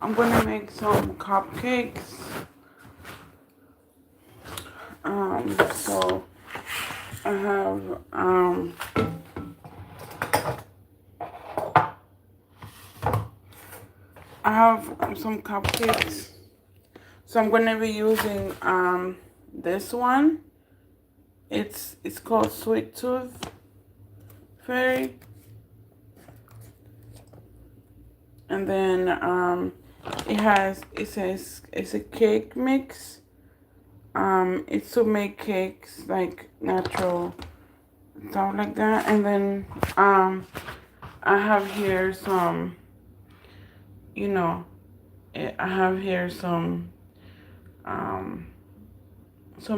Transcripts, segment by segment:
I'm gonna make some cupcakes. So I have some cupcakes. So I'm gonna be using this one. It's called Sweet Tooth Fairy, and then it says it's a cake mix. It's to make cakes like natural stuff like that, and then I have here some, you know, I have here some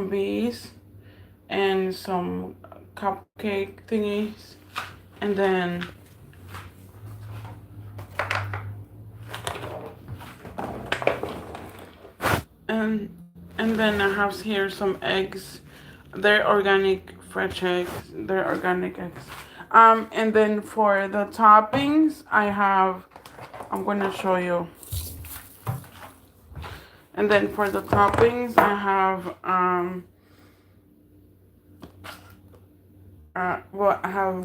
bees and some cupcake thingies, and then and and then I have here some eggs. They're organic fresh eggs. They're organic eggs. And then for the toppings, I'm gonna show you. And then for the toppings, I have I'm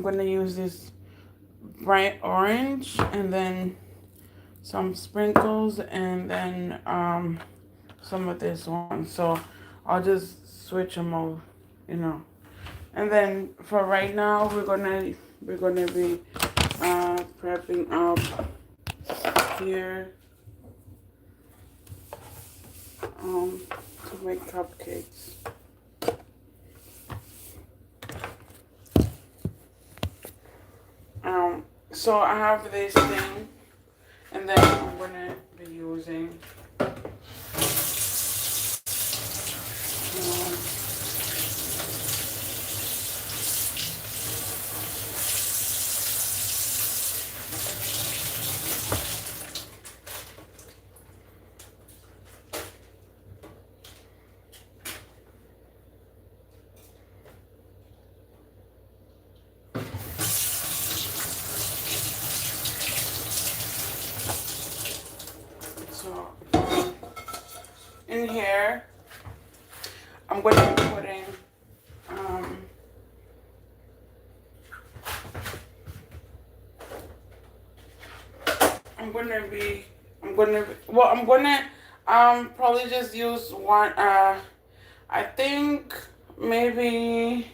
gonna use this bright orange, and then some sprinkles, and then some of this one. So I'll just switch them over, you know. And then for right now, we're gonna be prepping up here to make cupcakes. So I have this thing, and then I'm gonna be using so in here I'm going to be putting I'm gonna probably just use one I think maybe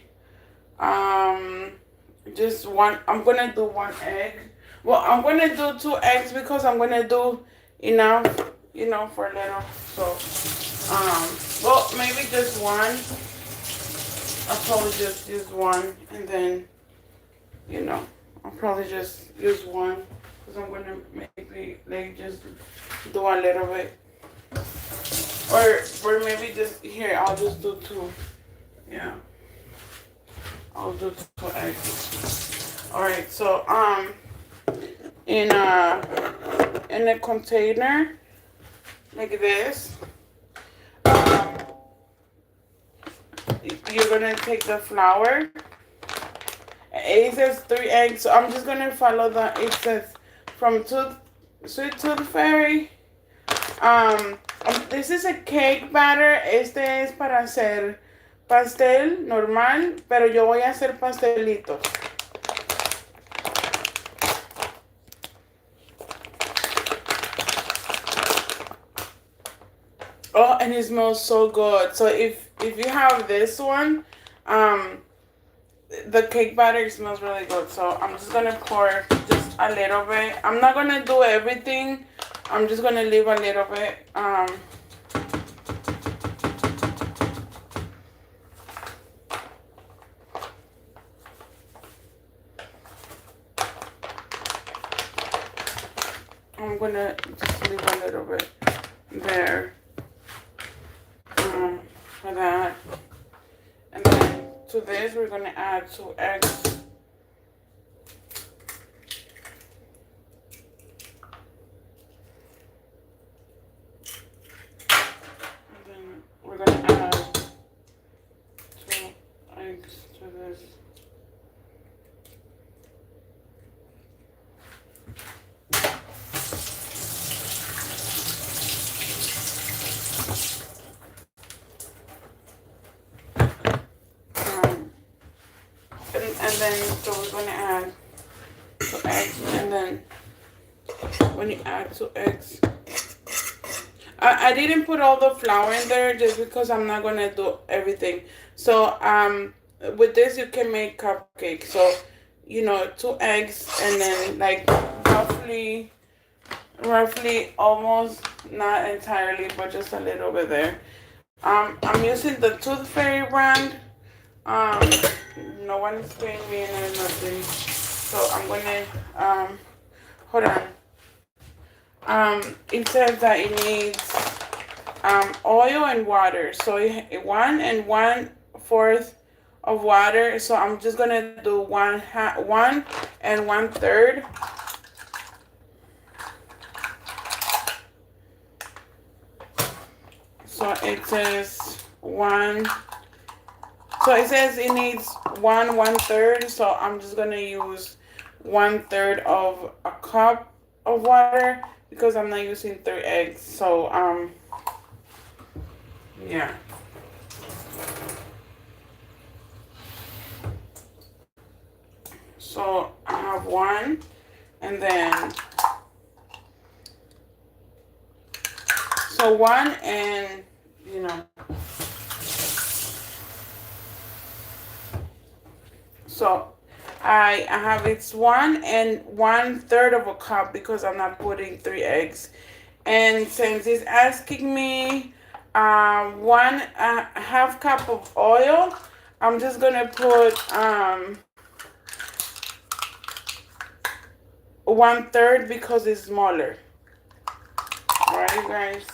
just one. I'm gonna do one egg. Well, I'm gonna do two eggs because I'm gonna do enough, for a little. So well, maybe just one. I'll probably just use one, and then I'll probably just use one because I'm gonna maybe like just do a little bit, or maybe just here. I'll just do two. Yeah, I'll do two eggs. All right. So in a container like this, you're gonna take the flour. It says 3 eggs, so I'm just gonna follow it says from Sweet Tooth Fairy. This is a cake batter. Este es para hacer pastel normal, pero yo voy a hacer pastelitos. Oh, and it smells so good. So if you have this one, the cake batter smells really good. So I'm just gonna pour just a little bit. I'm not gonna do everything. I'm just gonna leave a little bit. I'm gonna just leave a little bit there for that. And then to this, we're gonna add 2 eggs. And then we're gonna add 2 eggs to this. So we're gonna add 2 eggs, and then when you add 2 eggs, I didn't put all the flour in there just because I'm not gonna do everything. So with this you can make cupcakes. So 2 eggs, and then like roughly almost, not entirely, but just a little bit there. I'm using the Tooth Fairy brand. Um, no one is paying me or nothing. So I'm gonna hold on. It says that it needs oil and water. So 1 and 1/4 of water. So I'm just gonna do 1 1 1/3. So it says one. So it says it needs 1 1/3. So I'm just gonna use 1/3 of a cup of water because I'm not using 3 eggs. So yeah. So I have one, and then so one, and so I have, it's 1 and 1/3 of a cup because I'm not putting 3 eggs. And since it's asking me 1/2 cup of oil, I'm just gonna put 1/3 because it's smaller. Alright, guys.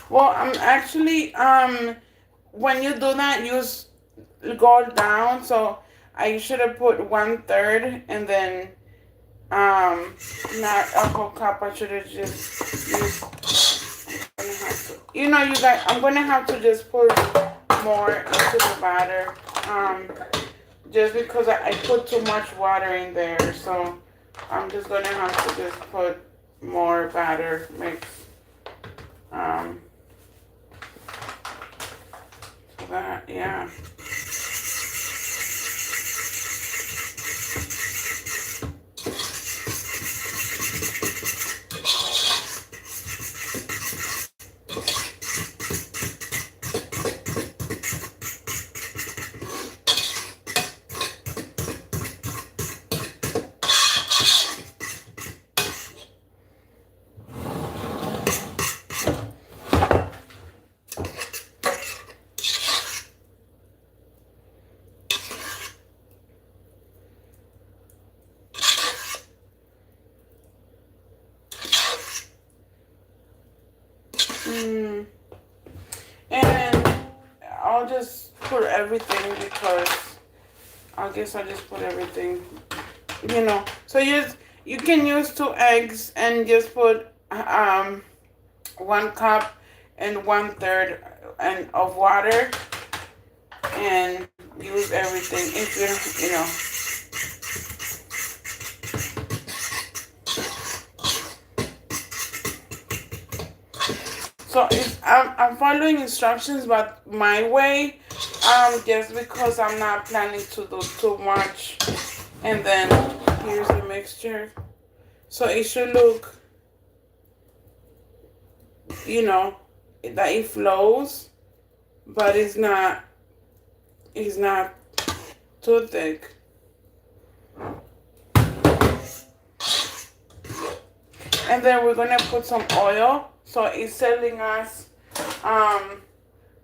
Well, I'm actually when you do that, use go down. So I should have put 1/3, and then not a whole cup. I should have just used. You guys, I'm gonna have to just put more into the batter. Just because I put too much water in there, so I'm just gonna have to just put more batter mix. That, yeah. And I'll just put everything because I guess I just put everything, So you can use 2 eggs and just put 1 cup and 1/3 and of water, and use everything if you. So I'm following instructions, but my way, just because I'm not planning to do too much. And then here's the mixture. So it should look, that it flows, but it's not too thick. And then we're gonna put some oil. So it's telling us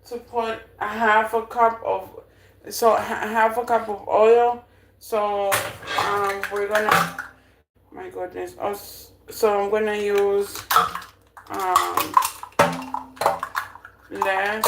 to put half a cup of oil. So we're gonna, my goodness. So I'm gonna use less.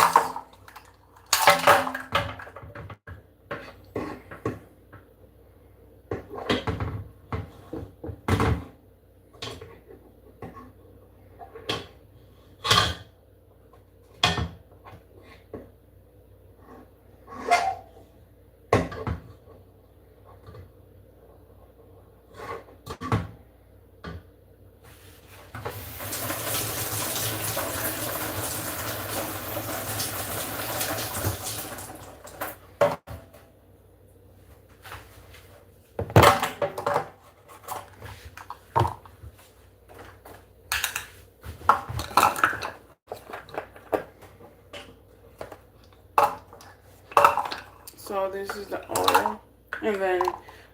So this is the oil. And then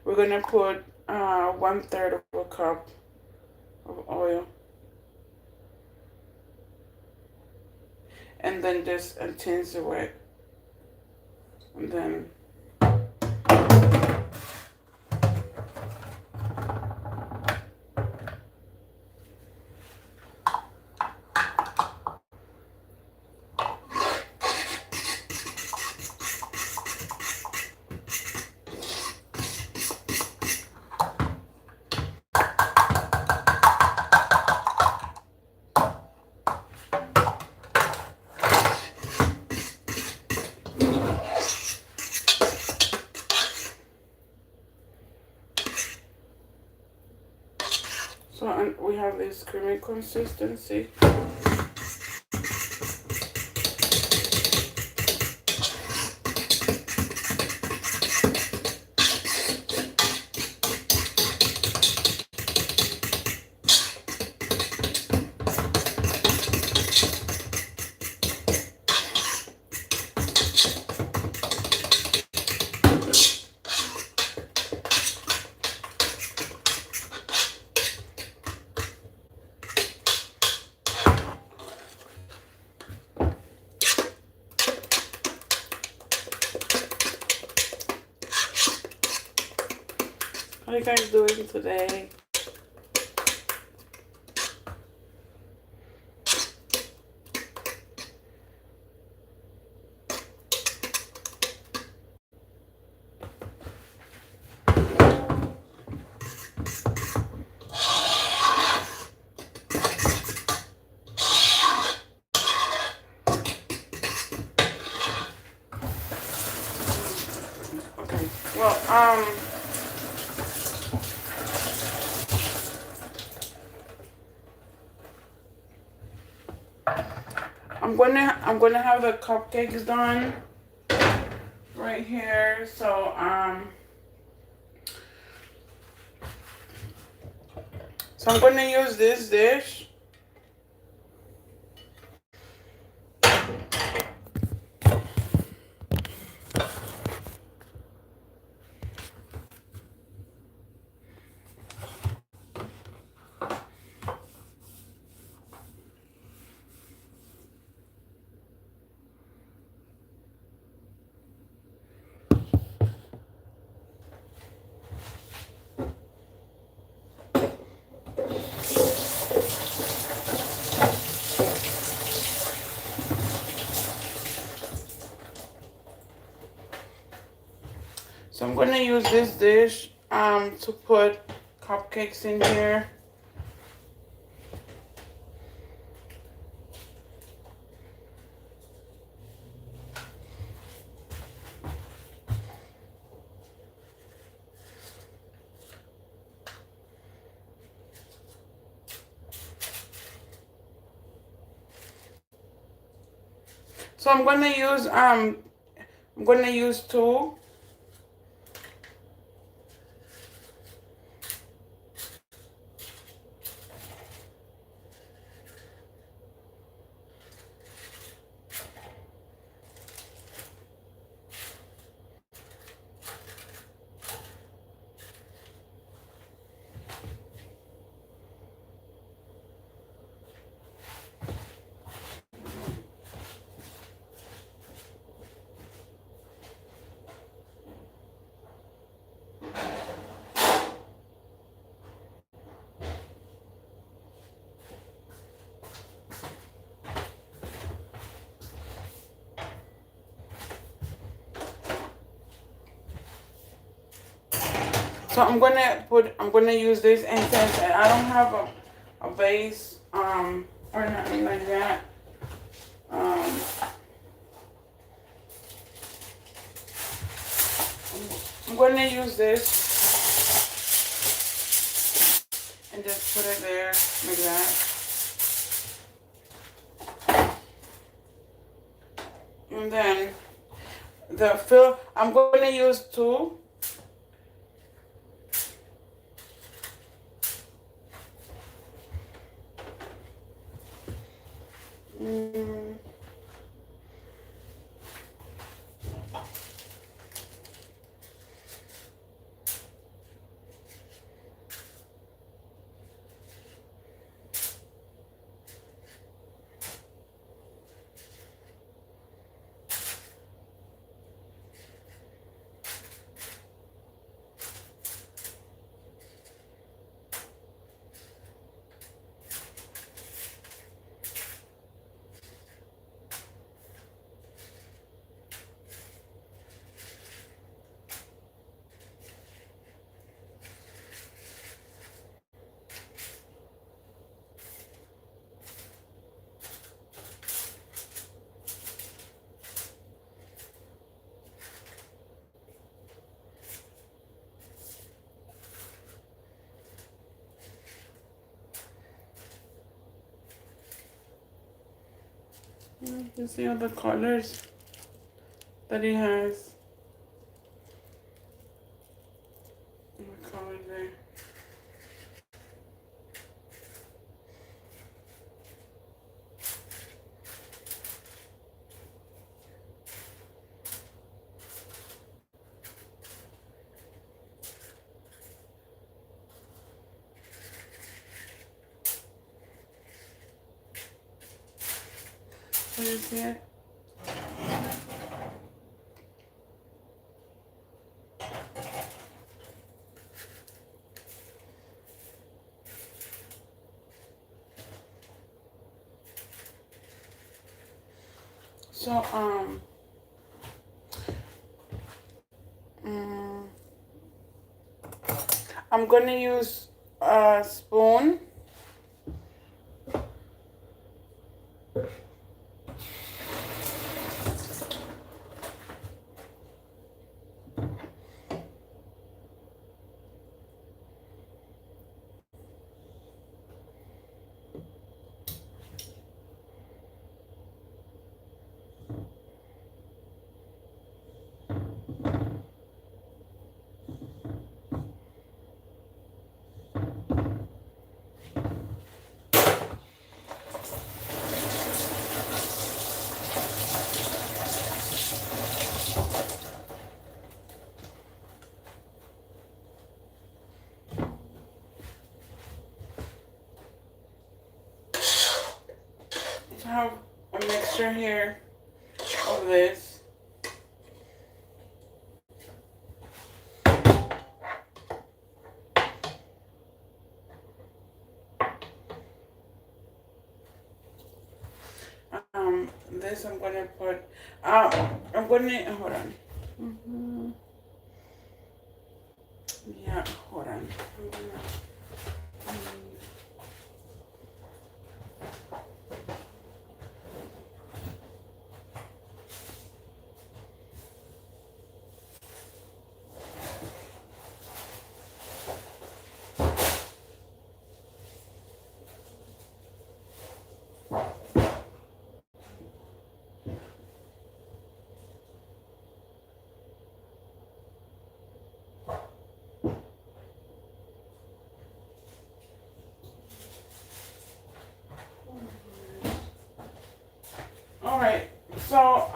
we're going to put 1/3 of a cup of oil. And then just tinsel it. And then so we have this creamy consistency. How are you guys doing today? Okay. Well, I'm gonna have the cupcakes done right here. So so I'm gonna use this dish. So I'm gonna use this dish to put cupcakes in here. So I'm gonna use two. So I'm gonna use this, and since I don't have a base or nothing like that, I'm gonna use this and just put it there like that. And then I'm gonna use two. You see all the colors that he has. The colors there. So you see it? So I'm gonna use a spoon. I have a mixture here of this. This I'm gonna put. I'm gonna hold on. Yeah, hold on. I'm gonna, all right. So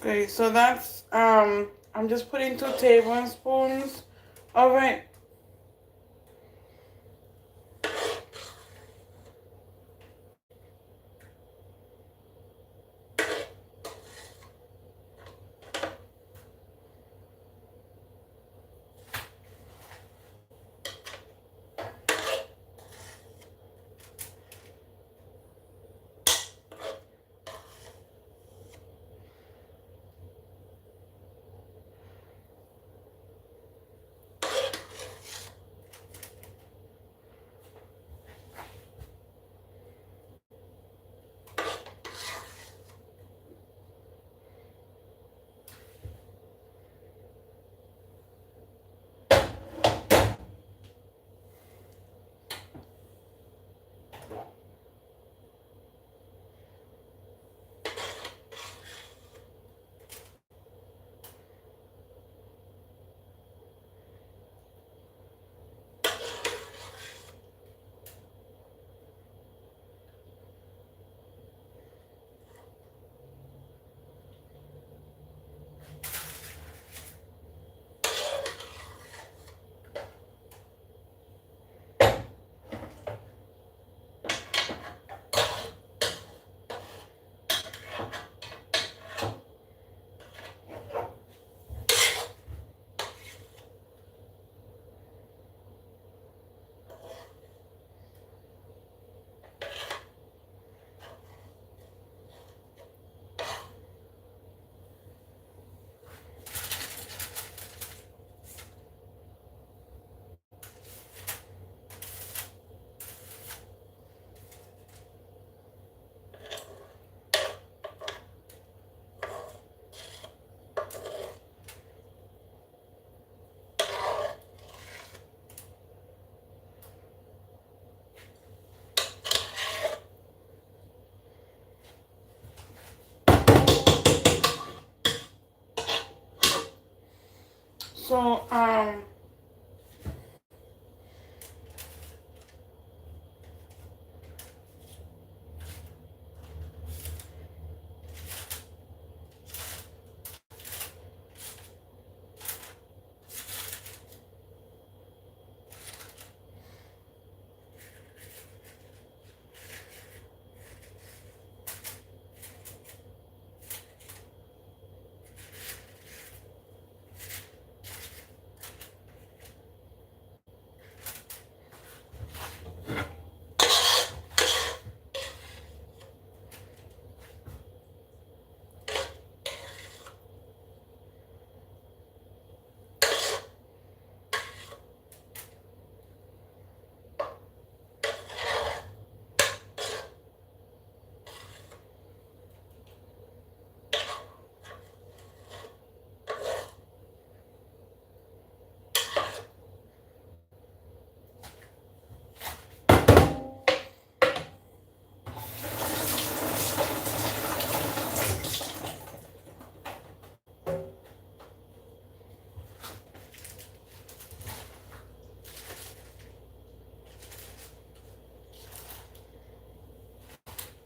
okay, so that's I'm just putting 2 tablespoons of it. So,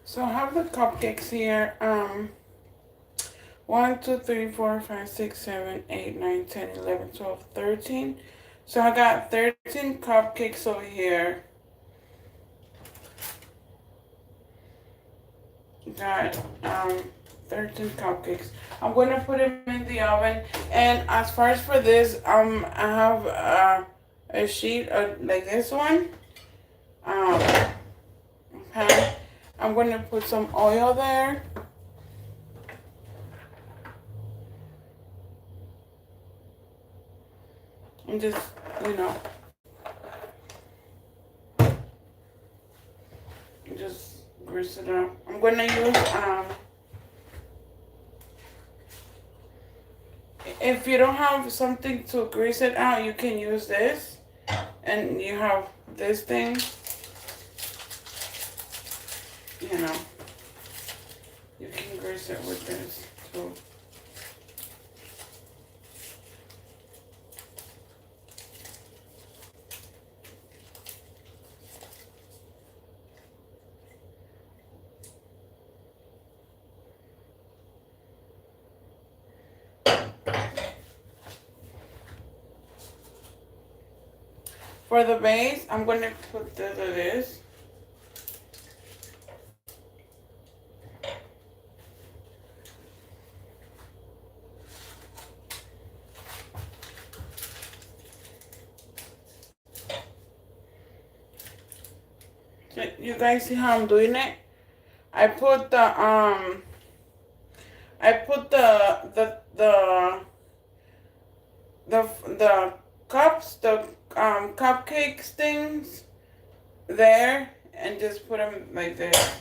so I have the cupcakes here. 1, 2, 3, 4, 5, 6, 7, 8, 9, 10, 11, 12, 13. So I got 13 cupcakes over here. Got 13 cupcakes. I'm gonna put them in the oven. And as far as for this, I have a sheet like this one. Okay. I'm gonna put some oil there. And just, you know, just grease it up. I'm gonna use if you don't have something to grease it out, you can use this. And you have this thing, you know, you can grease it with this too. For the base, I'm going to put this. So you guys see how I'm doing it? I put the the cups, the cupcakes things there, and just put them like this.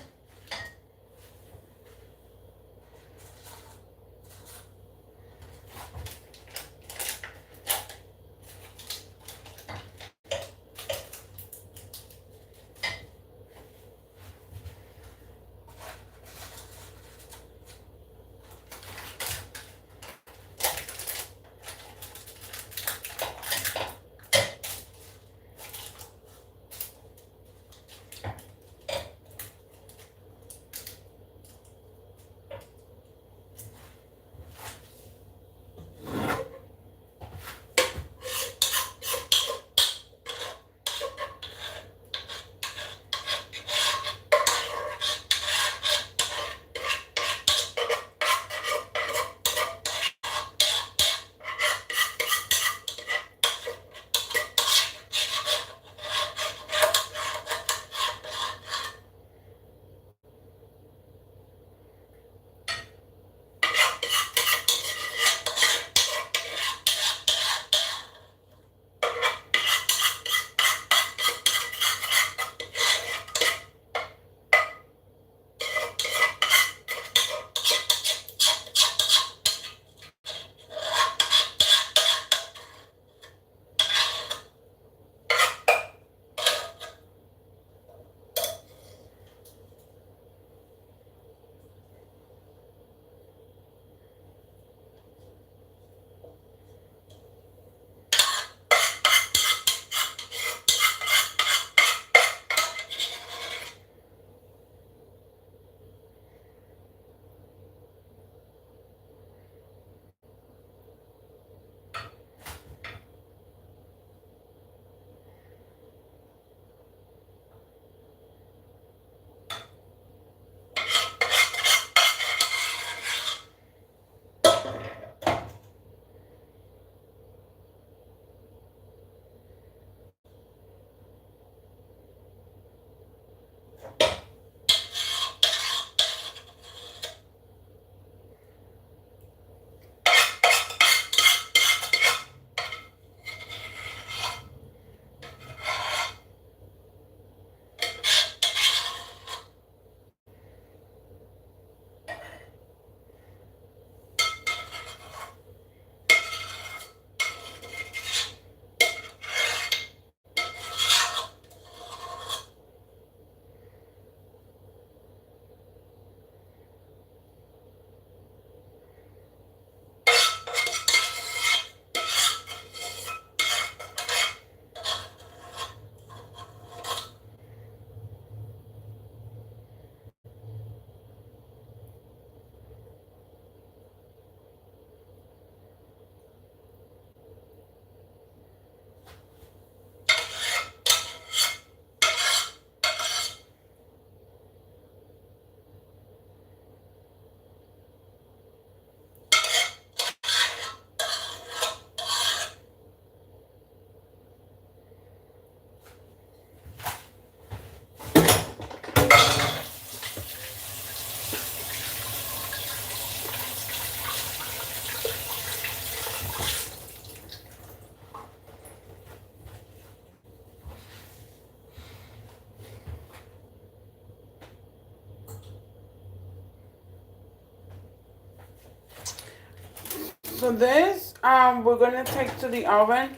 so this we're gonna take to the oven.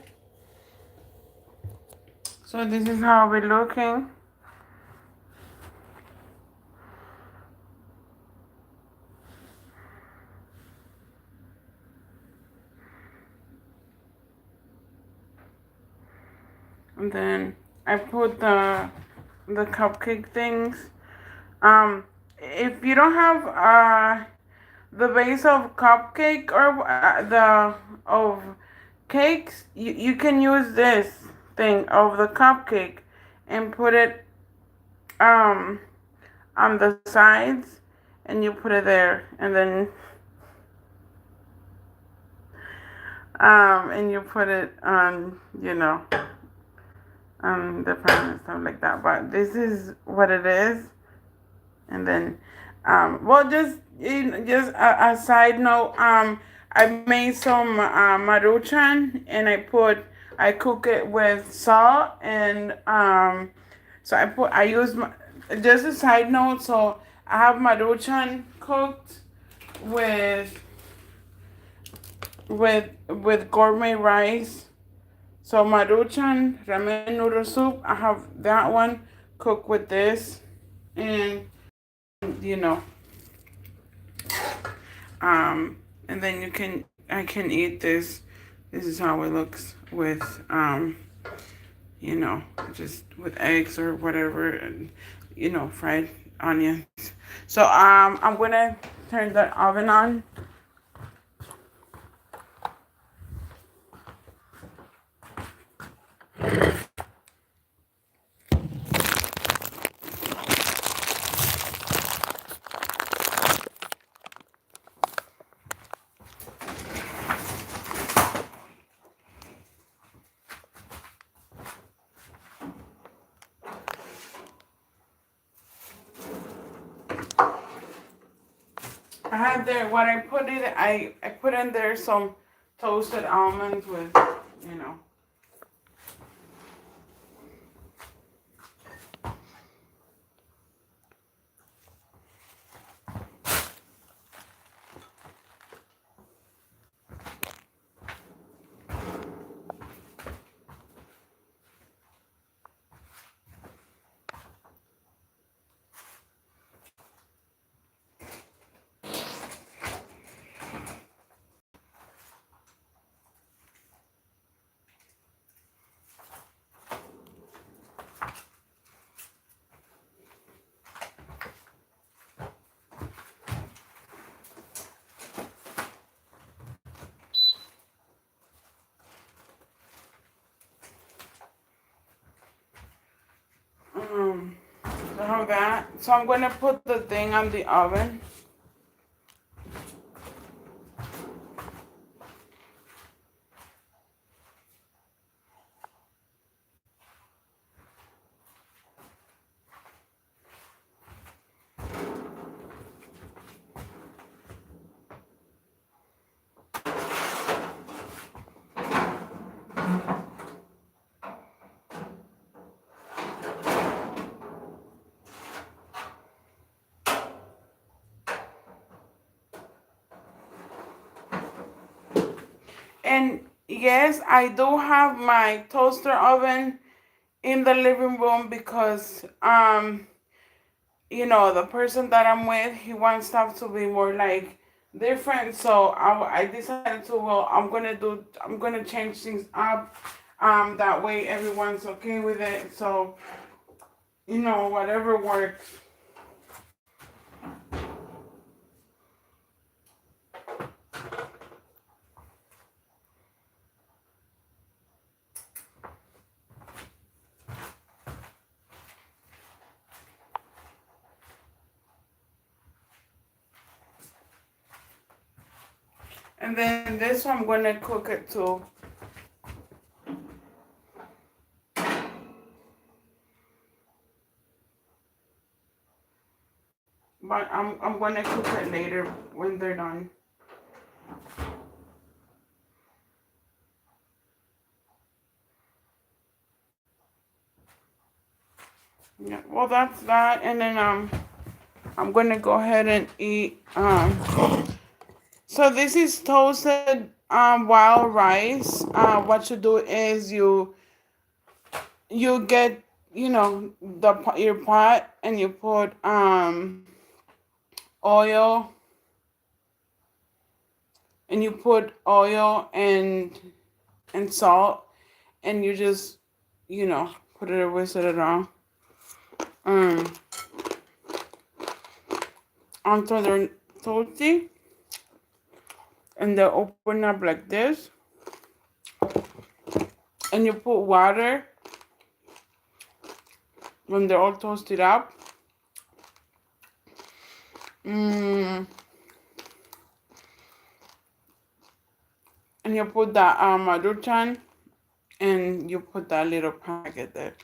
So this is how we're looking. And then I put the cupcake things. If you don't have the base of cupcake or the of cakes, you can use this thing of the cupcake and put it um on the sides, and you put it there, and then and you put it on, the pan and stuff like that. But this is what it is. And then well, just a side note, I made some maruchan, and I cook it with salt, and so I use just a side note, so I have maruchan cooked with gourmet rice. So maruchan ramen noodle soup, I have that one cooked with this, and you know, and then I can eat this. This is how it looks with just with eggs or whatever, and fried onions. So I'm gonna turn the oven on. I have there what I put in. I put in there some toasted almonds with, you know. So have that. So I'm gonna put the thing on the oven. And yes, I do have my toaster oven in the living room because the person that I'm with, he wants stuff to be more like different. So I decided to, well, I'm gonna change things up. That way everyone's okay with it. So whatever works. And then this one, I'm gonna cook it too. But I'm gonna cook it later when they're done. Yeah, well, that's that, and then I'm gonna go ahead and eat. So this is toasted wild rice, what you do is you get, your pot, and you put oil, and and salt, and you just, put it whisk it around um until they're salty, and they open up like this, and you put water when they're all toasted up. Mm, and you put that maruchan, and you put that little packet there.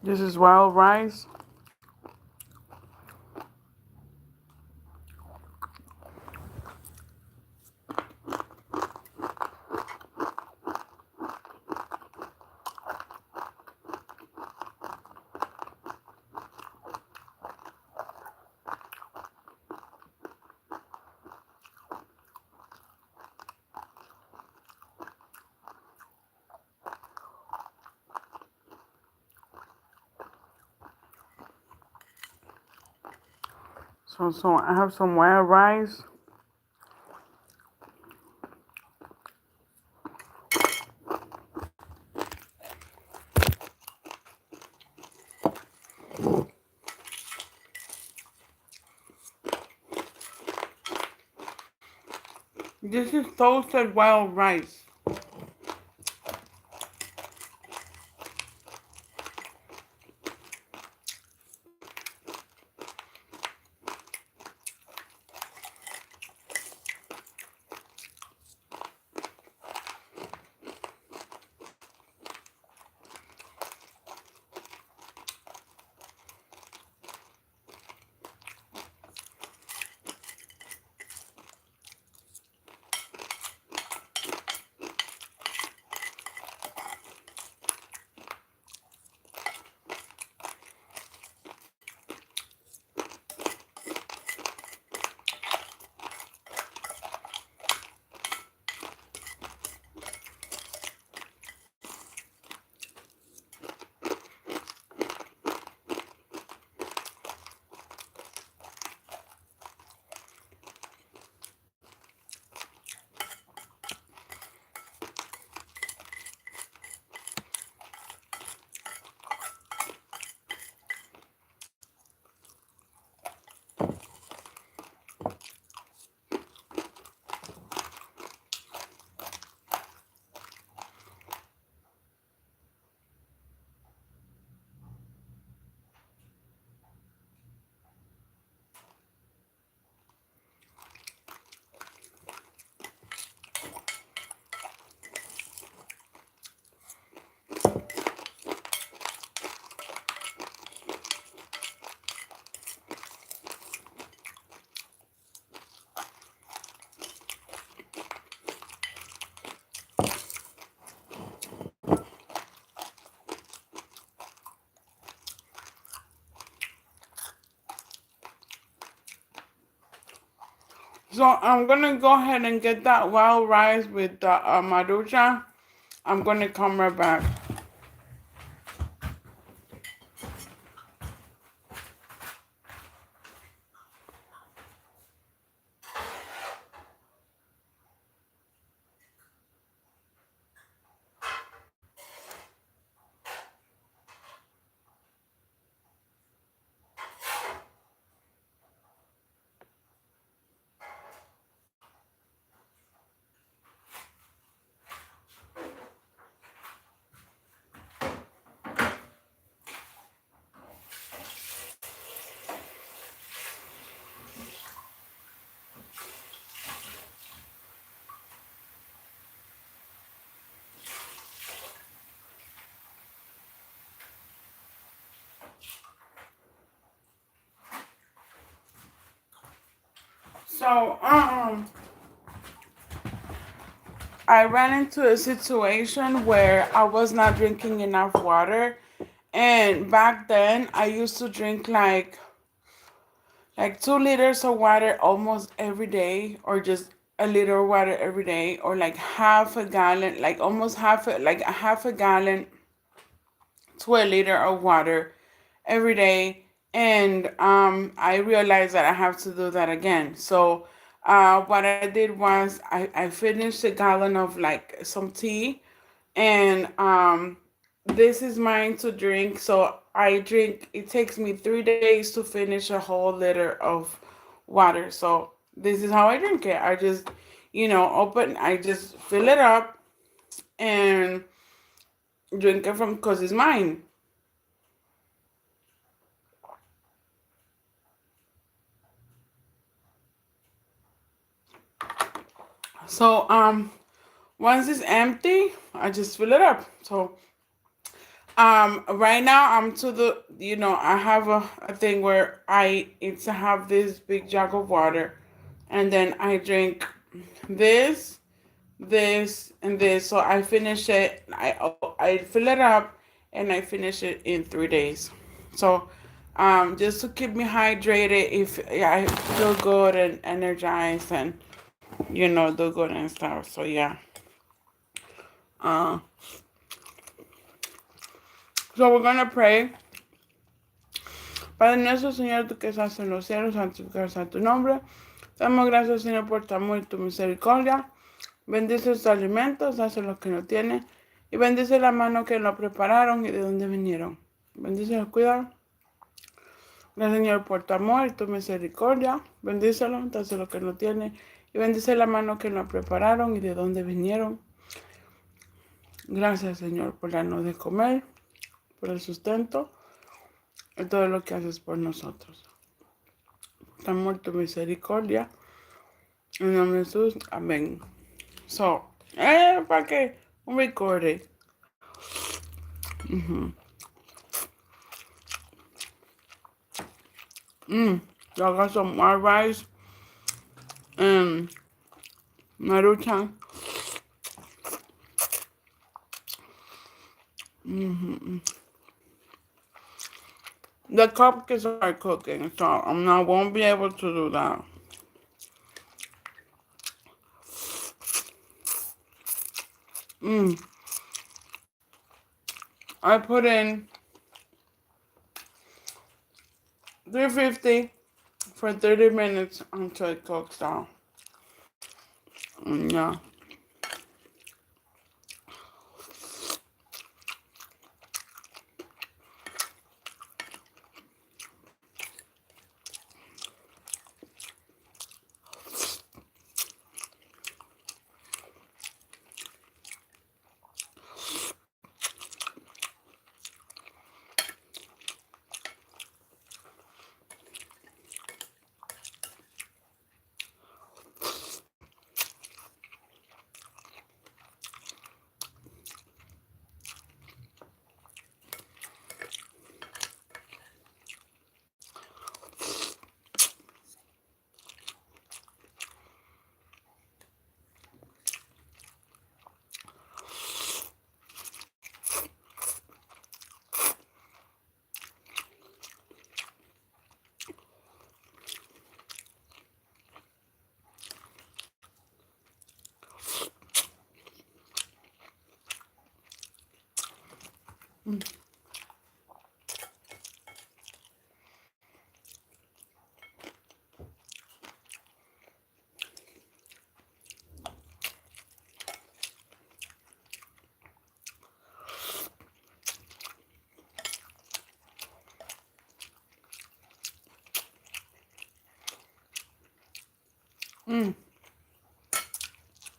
This is wild rice. So I have some wild rice. This is toasted wild rice. So I'm gonna go ahead and get that wild rice with the maruchan. I'm gonna come right back. So, I ran into a situation where I was not drinking enough water. And back then, I used to drink like 2 liters of water almost every day, or just a liter of water every day, or like half a gallon, like almost like a half a gallon to a liter of water every day. And I realized that I have to do that again. So what I did was I finished a gallon of like some tea, and this is mine to drink. So I drink, it takes me 3 days to finish a whole liter of water. So this is how I drink it. I just, I just fill it up and drink it from, because it's mine. So once it's empty, I just fill it up. So right now I'm to the, I have a thing where I it's to have this big jug of water, and then I drink this, this, and this. So I finish it. I fill it up, and I finish it in 3 days. So just to keep me hydrated, if I feel good and energized, and do good and stuff. So yeah. Uh, so we're gonna pray. Padre nuestro, Señor, tú que estás en los cielos, santificado sea tu nombre. Damos gracias, Señor, por tu amor y tu misericordia. Bendice los alimentos, hace lo que no tiene. Y bendice la mano que lo prepararon y de dónde vinieron. Bendice los cuidados. Gracias, Señor, por tu amor y tu misericordia. Bendícelo, hace lo que no tiene. Y bendice la mano que lo prepararon y de dónde vinieron. Gracias, Señor, por darnos de comer, por el sustento y todo lo que haces por nosotros. Tu amor, tu misericordia. En el nombre de Jesús, amén. So, para que un recording. I got some more rice and maruchan. The cupcakes are cooking, so won't be able to do that. I put in 350 for 30 minutes until it cooks down. Yeah.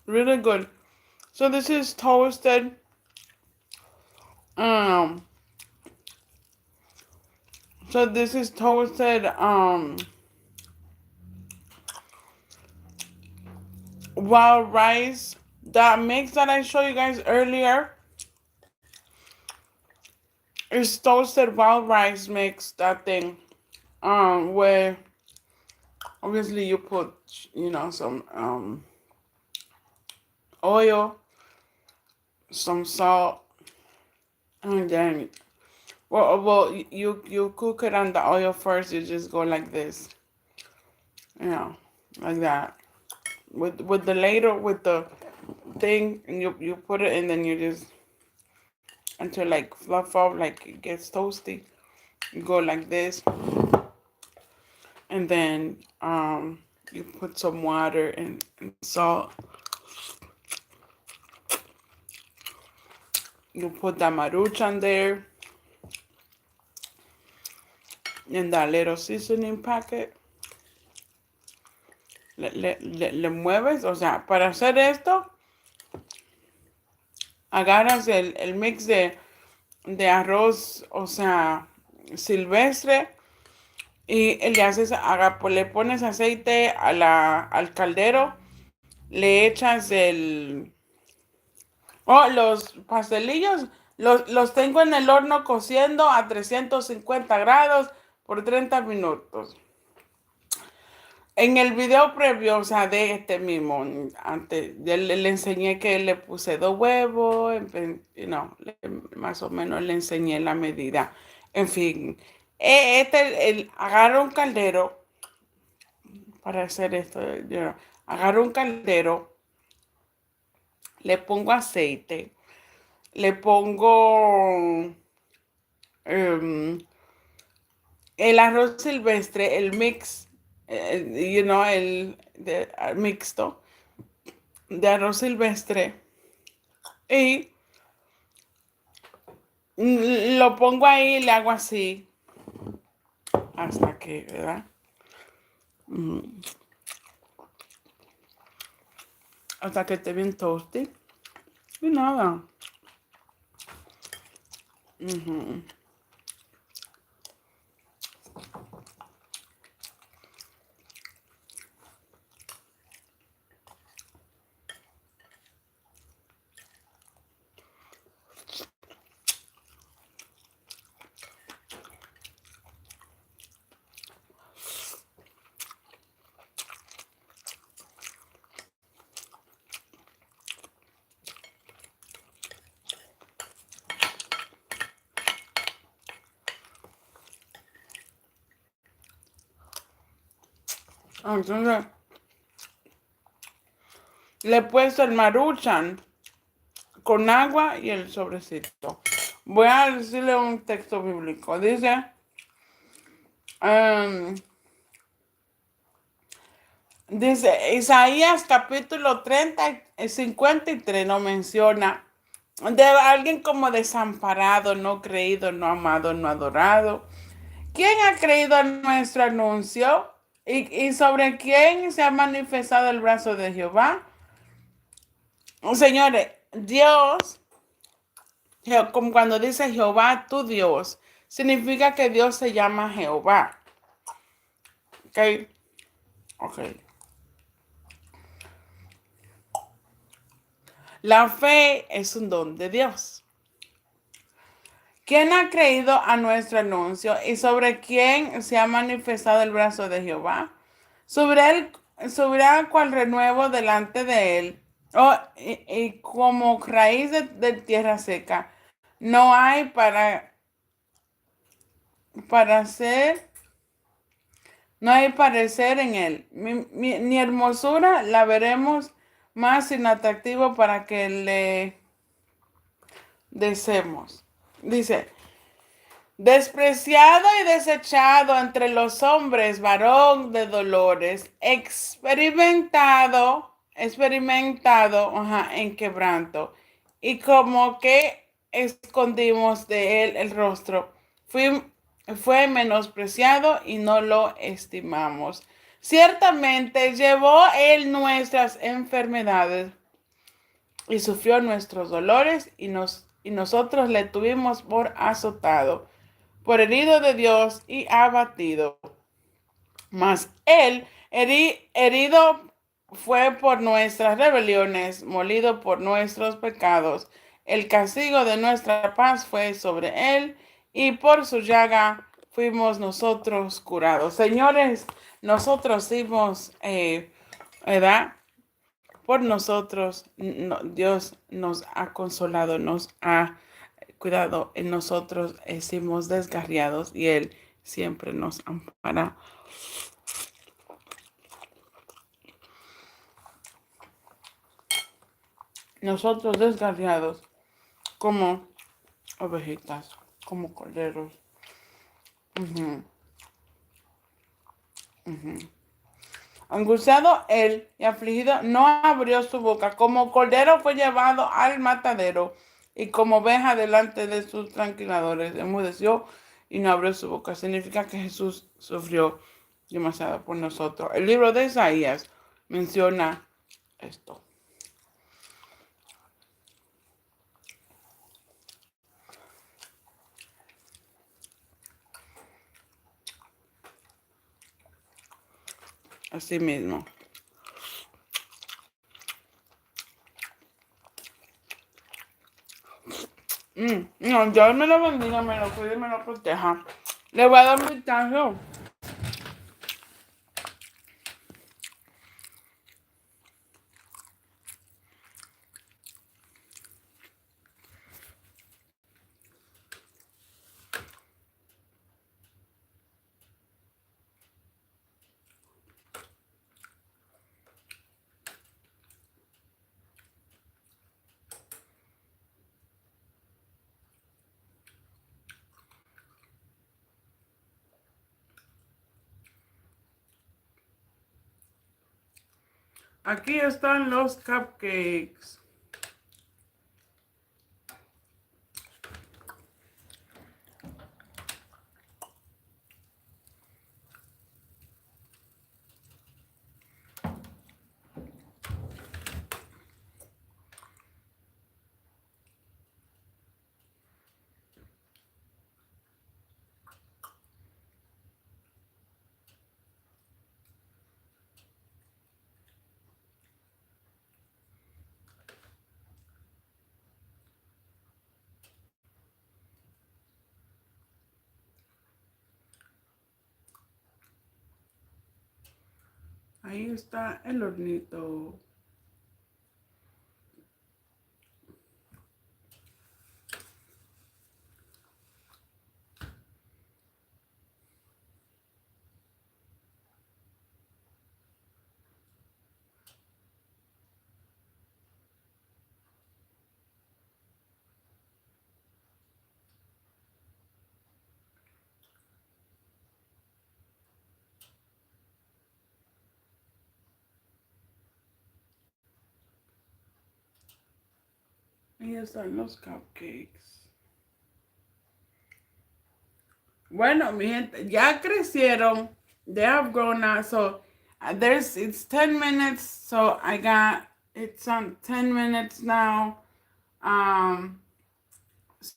Really good. So this is toasted um so this is toasted wild rice. That mix that I showed you guys earlier is toasted wild rice mix, that thing. With obviously you put, some oil, some salt, and then, you cook it on the oil first. You just go like this, like that. With the ladle, with the thing, and you put it, and then you just, until like fluff up, like it gets toasty. You go like this, and then you put some water and salt. You put the maruchan there in that little seasoning packet. Le mueves, o sea, para hacer esto, agarras el mix de arroz, o sea, silvestre, y le pones aceite al caldero, le echas los pastelillos, los tengo en el horno cociendo a 350 grados por 30 minutos. En el video previo, o sea, de este mismo, antes, le enseñé que le puse 2 huevos, más o menos le enseñé la medida. En fin, agarro un caldero para hacer esto. Agarro un caldero, le pongo aceite, le pongo el arroz silvestre, el mix. El mixto de arroz silvestre, y lo pongo ahí y le hago así hasta que, ¿verdad? Hasta que esté bien toasty y nada. Entonces, le he puesto el maruchan con agua y el sobrecito. Voy a decirle un texto bíblico. Dice, Isaías capítulo 53 nos menciona de alguien como desamparado, no creído, no amado, no adorado. ¿Quién ha creído en nuestro anuncio? ¿Y sobre quién se ha manifestado el brazo de Jehová? Señores, Dios, como cuando dice Jehová, tu Dios, significa que Dios se llama Jehová. Ok. La fe es un don de Dios. ¿Quién ha creído a nuestro anuncio y sobre quién se ha manifestado el brazo de Jehová? Subirá cual renuevo delante de él, y como raíz de tierra seca. No hay no hay parecer en él. Ni hermosura la veremos más inatractivo para que le deseemos. Dice, despreciado y desechado entre los hombres, varón de dolores, experimentado en quebranto, y como que escondimos de él el rostro. Fue menospreciado y no lo estimamos. Ciertamente llevó él nuestras enfermedades y sufrió nuestros dolores, y nosotros le tuvimos por azotado, por herido de Dios y abatido. Mas él herido fue por nuestras rebeliones, molido por nuestros pecados. El castigo de nuestra paz fue sobre él, y por su llaga fuimos nosotros curados. Señores, nosotros fuimos, ¿verdad? Por nosotros, Dios nos ha consolado, nos ha cuidado en nosotros, hicimos desgarriados y Él siempre nos ampara. Nosotros desgarriados como ovejitas, como corderos. Ujú, ujú. Angustiado él y afligido no abrió su boca. Como cordero fue llevado al matadero y como oveja delante de sus tranquiladores. Enmudeció y no abrió su boca. Significa que Jesús sufrió demasiado por nosotros. El libro de Isaías menciona esto. Así mismo. No, Dios me lo bendiga, me lo cuide y me lo proteja. Le voy a dar un vistazo. Aquí están los cupcakes. Ahí está el hornito. Ahí están los cupcakes. Bueno, mi gente, ya crecieron. They have grown now. So it's 10 minutes. So it's on 10 minutes now.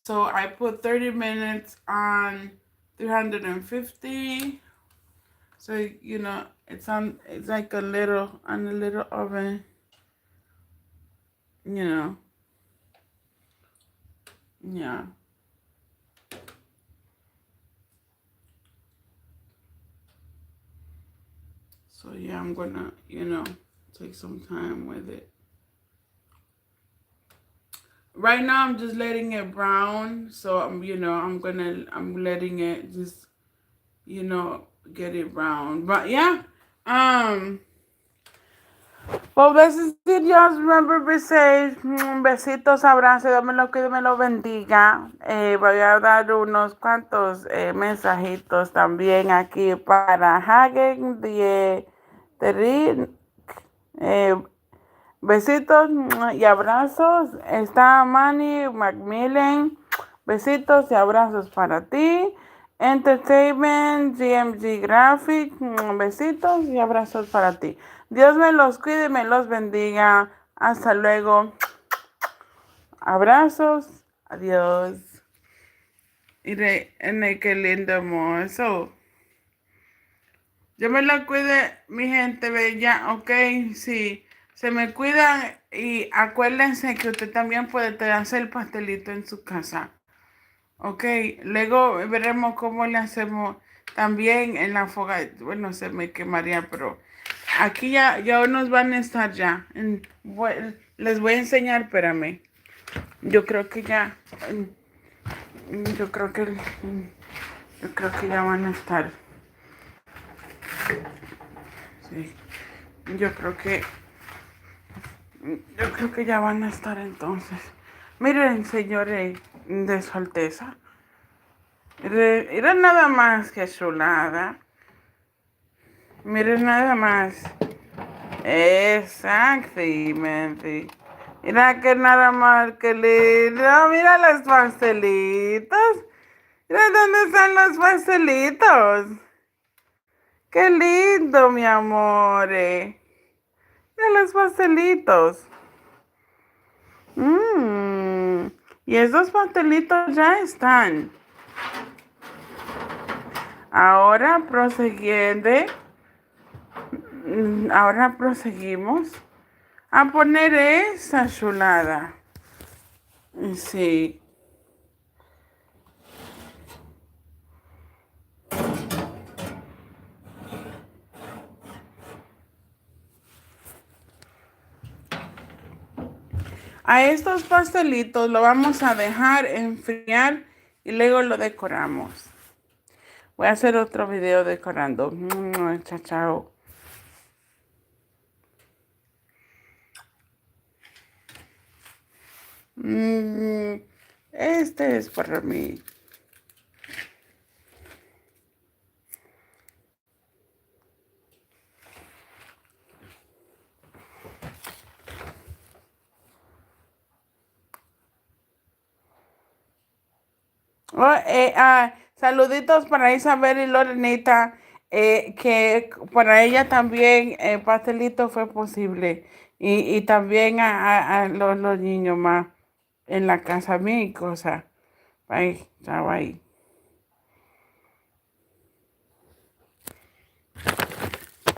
So I put 30 minutes on 350. So, it's like on a little oven, you know. Yeah. So yeah, I'm gonna, take some time with it. Right now I'm just letting it brown. So I'm letting it just, get it brown. But yeah, well, blessings to Dios. Remember, be safe. Besitos, abrazos. Dios me lo cuide, me lo bendiga. Voy a dar unos cuantos mensajitos también aquí para Hagen de besitos y abrazos. Está Manny Macmillan. Besitos y abrazos para ti. Entertainment, GMG Graphic. Besitos y abrazos para ti. Dios me los cuide y me los bendiga. Hasta luego. Abrazos. Adiós. Y qué lindo hermoso. Yo me la cuide, mi gente bella, ok, sí. Se me cuidan y acuérdense que usted también puede hacer pastelito en su casa. Ok, luego veremos cómo le hacemos también en la fogata. Bueno, se me quemaría, pero aquí ya nos van a estar ya. Les voy a enseñar, espérame. Yo creo que ya, yo creo que, yo creo que ya van a estar. Sí, yo creo que, yo creo que ya van a estar entonces. Miren, señores de su Alteza. Miren nada más que chulada. Miren nada más. Exactamente. Mira que nada más que lindo. Mira los pastelitos. Mira dónde están los pastelitos. Qué lindo, mi amor. Mira los pastelitos. Mm, y esos pastelitos ya están. Ahora prosiguiendo. Ahora proseguimos a poner esa chulada. Sí. A estos pastelitos lo vamos a dejar enfriar y luego lo decoramos. Voy a hacer otro video decorando. Chao, chao. Este es para mí. Oh, saluditos para Isabel y Lorenita, que para ella también el pastelito fue posible. Y también a los niños más en la casa mía y cosas. Bye, chao, bye.